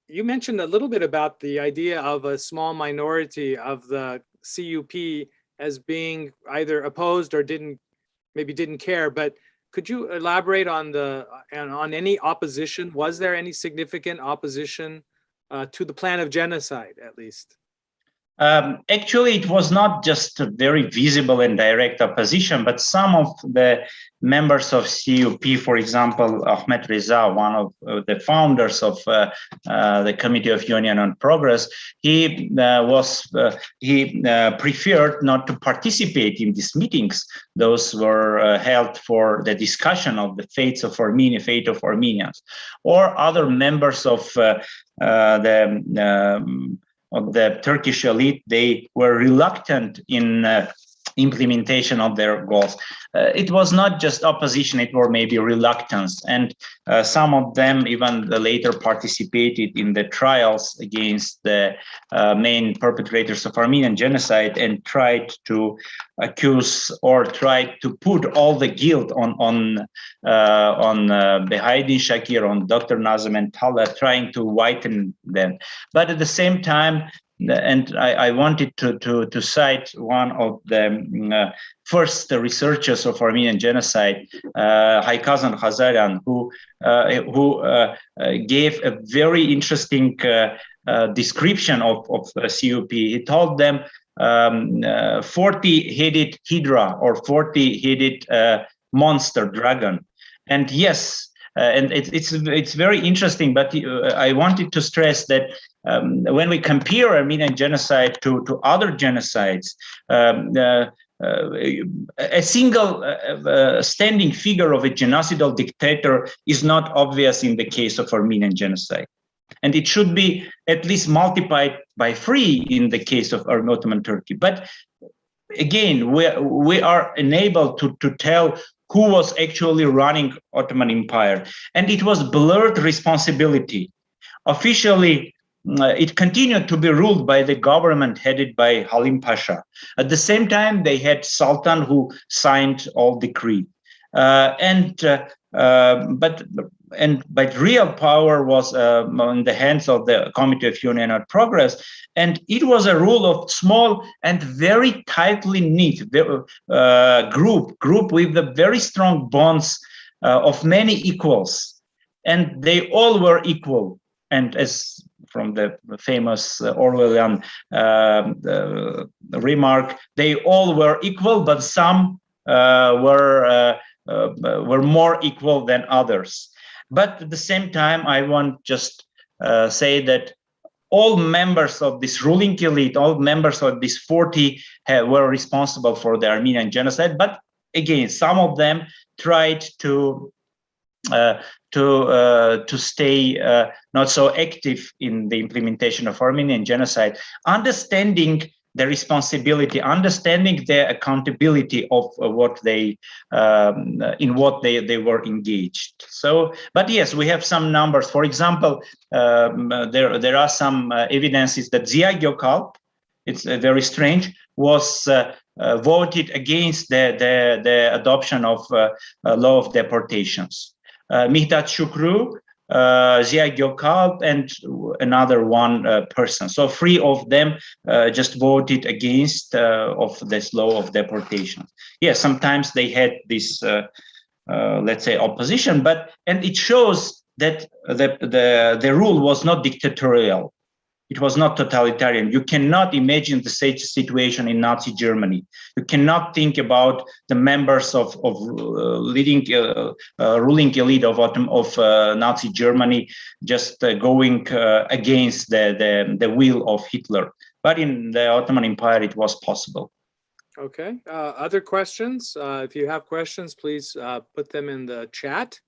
You mentioned a little bit about the idea of a small minority of the CUP as being either opposed or maybe didn't care, but could you elaborate on any opposition? Was there any significant opposition to the plan of genocide, at least? Actually, it was not just a very visible and direct opposition, but some of the members of CUP, for example, Ahmet Reza, one of the founders of the Committee of Union and Progress, he preferred not to participate in these meetings. Those were held for the discussion of the fate of Armenians, or other members of the Turkish elite. They were reluctant in implementation of their goals. It was not just opposition, it was maybe reluctance. And some of them even later participated in the trials against the main perpetrators of Armenian genocide and tried to accuse or tried to put all the guilt on Shakir, on Dr. Nazim and Talat, trying to whiten them. But at the same time, and I wanted to cite one of the first researchers of Armenian genocide, Kazan, who gave a very interesting description of CUP. He told them 40-headed hydra or 40-headed monster dragon. And yes, and it's very interesting, but I wanted to stress that when we compare Armenian genocide to other genocides, a single standing figure of a genocidal dictator is not obvious in the case of Armenian genocide. And it should be at least multiplied by 3 in the case of Ottoman Turkey. But again, we are unable to tell who was actually running Ottoman Empire. And it was blurred responsibility. Officially, it continued to be ruled by the government headed by Halim Pasha. At the same time, they had Sultan who signed all decree. But real power was in the hands of the Committee of Union and Progress, and it was a rule of small and very tightly knit group with the very strong bonds of many equals, and they all were equal. And as from the famous Orwellian remark, they all were equal, but some were more equal than others. But at the same time, I want just say that all members of this ruling elite, all members of this 40 were responsible for the Armenian genocide. But again, some of them tried to stay not so active in the implementation of Armenian genocide, understanding the responsibility, understanding the accountability of what they they were engaged. So, but yes, we have some numbers. For example, there are some evidences that Ziya Gökalp, it's very strange, was voted against the adoption of law of deportations. Mihdat Shukru, Ziya Gökalp, and another one person. So 3 of them just voted against of this law of deportation. Yes, sometimes they had this, let's say, opposition, and it shows that the rule was not dictatorial. It was not totalitarian. You cannot imagine the same situation in Nazi Germany. You cannot think about the members of leading ruling elite of Nazi Germany just going against the will of Hitler. But in the Ottoman Empire, it was possible. Okay. Other questions? If you have questions, please put them in the chat.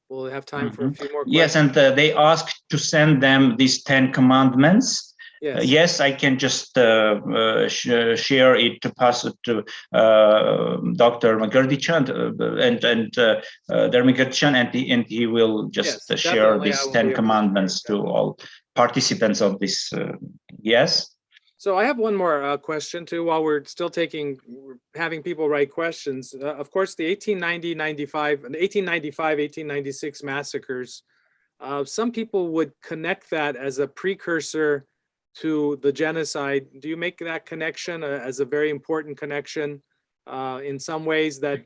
We'll have time for a few more questions. Yes, and they asked to send them these 10 commandments. Yes, yes, I can just share it, to pass it to Dr. Magerdichan and he will just share these 10 commandments to all participants of this. Yes. So I have one more question too, while we're still having people write questions. Of course, the 1895-1896 massacres, some people would connect that as a precursor to the genocide. Do you make that connection as a very important connection in some ways that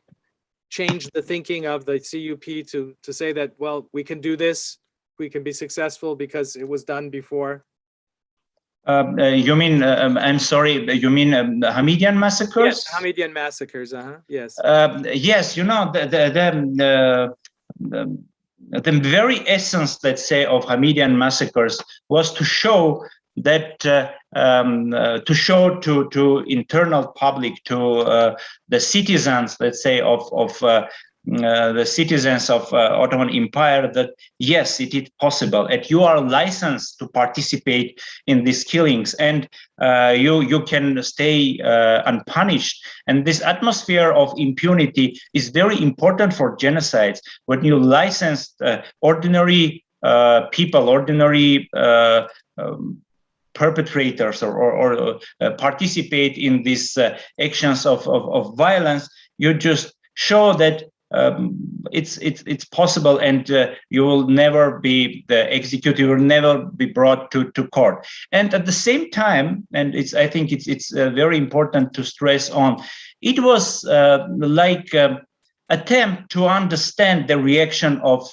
changed the thinking of the CUP to say that, well, we can do this, we can be successful because it was done before? You mean, I'm sorry, you mean the Hamidian massacres? Yes, Hamidian massacres, yes. Yes, you know, the very essence, let's say, of Hamidian massacres was to show that, to show to internal public, to the citizens, let's say, of the citizens of Ottoman Empire, that yes, it is possible, and you are licensed to participate in these killings, and you can stay unpunished. And this atmosphere of impunity is very important for genocides. When you license ordinary people, ordinary perpetrators, or participate in these actions of violence, you just show that it's possible, and you will never be executed, you will never be brought to court. And at the same time, and I think it's very important to stress on, it was like attempt to understand the reaction of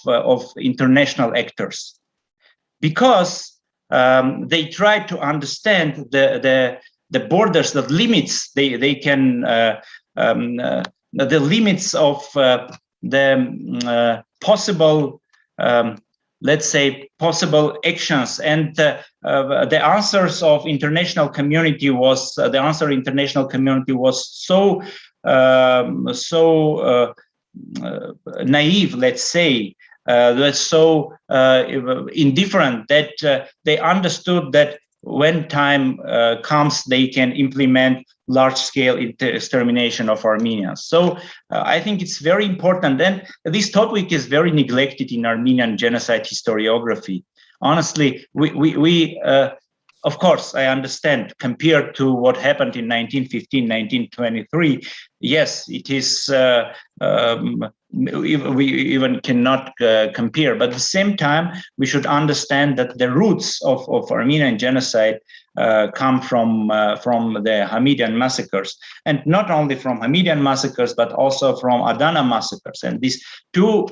international actors, because they tried to understand the borders, the limits they can the limits of the possible, let's say, possible actions, and the answers of international community was so naive, let's say, that's so indifferent, that they understood that when time comes, they can implement large-scale extermination of Armenians. So I think it's very important. And this topic is very neglected in Armenian genocide historiography. Honestly, we of course, I understand, compared to what happened in 1915, 1923, yes, it is, we even cannot compare. But at the same time, we should understand that the roots of Armenian genocide come from the Hamidian massacres, and not only from Hamidian massacres, but also from Adana massacres. And these two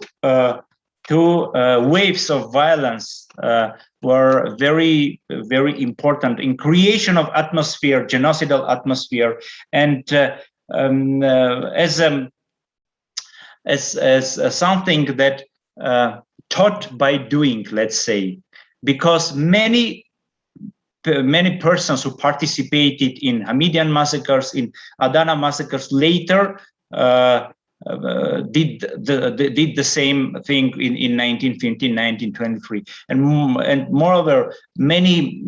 waves of violence were very, very important in creation of atmosphere, genocidal atmosphere. And as as something that taught by doing, let's say, because many persons who participated in Hamidian massacres, in Adana massacres later did the same thing in 1915, 1923, and moreover, many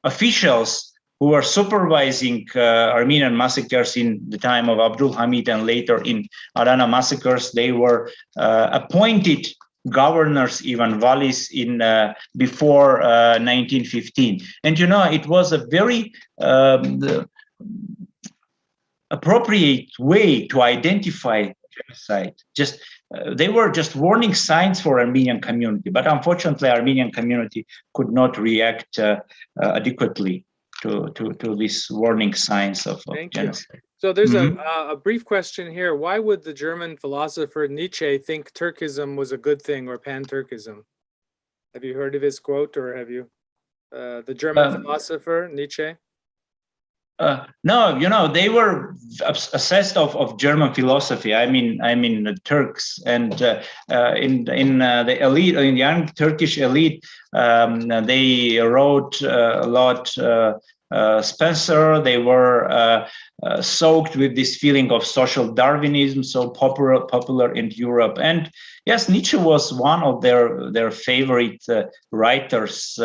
officials who were supervising Armenian massacres in the time of Abdul Hamid and later in Adana massacres, they were appointed governors, even valis, in before 1915. And you know, it was a very appropriate way to identify genocide. Just they were just warning signs for Armenian community, but unfortunately, Armenian community could not react adequately to these warning signs of genocide. So there's a brief question here. Why would the German philosopher Nietzsche think Turkism was a good thing, or pan-Turkism? Have you heard of his quote, or have you the German philosopher Nietzsche? No, you know, they were obsessed of German philosophy. I mean the Turks, and in the elite, in the young Turkish elite, they wrote a lot. Spencer, they were soaked with this feeling of social Darwinism, so popular in Europe. And yes, Nietzsche was one of their favorite writers,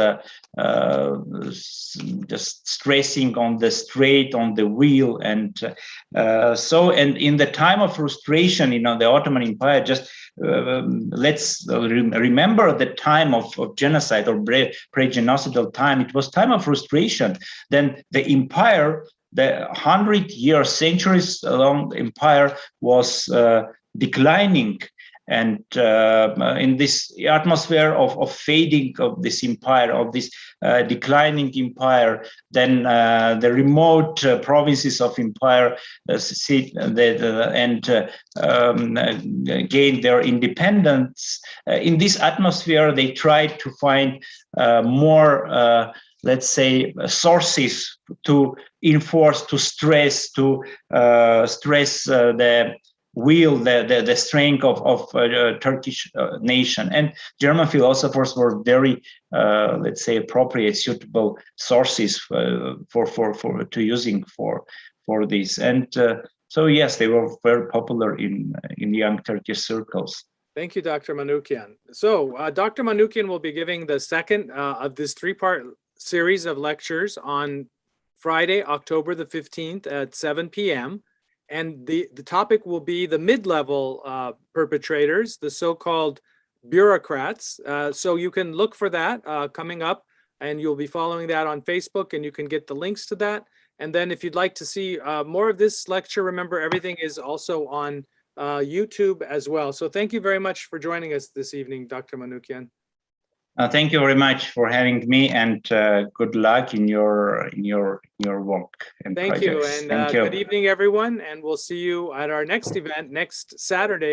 just stressing on the straight, on the wheel. And and in the time of frustration, you know, the Ottoman Empire, just let's remember the time of genocide or pre-genocidal time. It was time of frustration. Then the empire, the 100-year, centuries-long empire was declining. And in this atmosphere of fading of this empire, of this declining empire, then the remote provinces of empire gained their independence. In this atmosphere, they tried to find more let's say, sources to enforce, to stress, the will, the strength of Turkish nation. And German philosophers were very, let's say, appropriate, suitable sources for using for this. And so yes, they were very popular in young Turkish circles. Thank you, Dr. Manukyan. So Dr. Manukyan will be giving the second of this three-part series of lectures on Friday, October the 15th at 7 p.m. And the topic will be the mid-level perpetrators, the so-called bureaucrats. So you can look for that coming up, and you'll be following that on Facebook, and you can get the links to that. And then if you'd like to see more of this lecture, remember everything is also on YouTube as well. So thank you very much for joining us this evening, Dr. Manukyan. Thank you very much for having me, and good luck in your work and Thank projects. You, and Thank you. Good evening, everyone, and we'll see you at our next event next Saturday.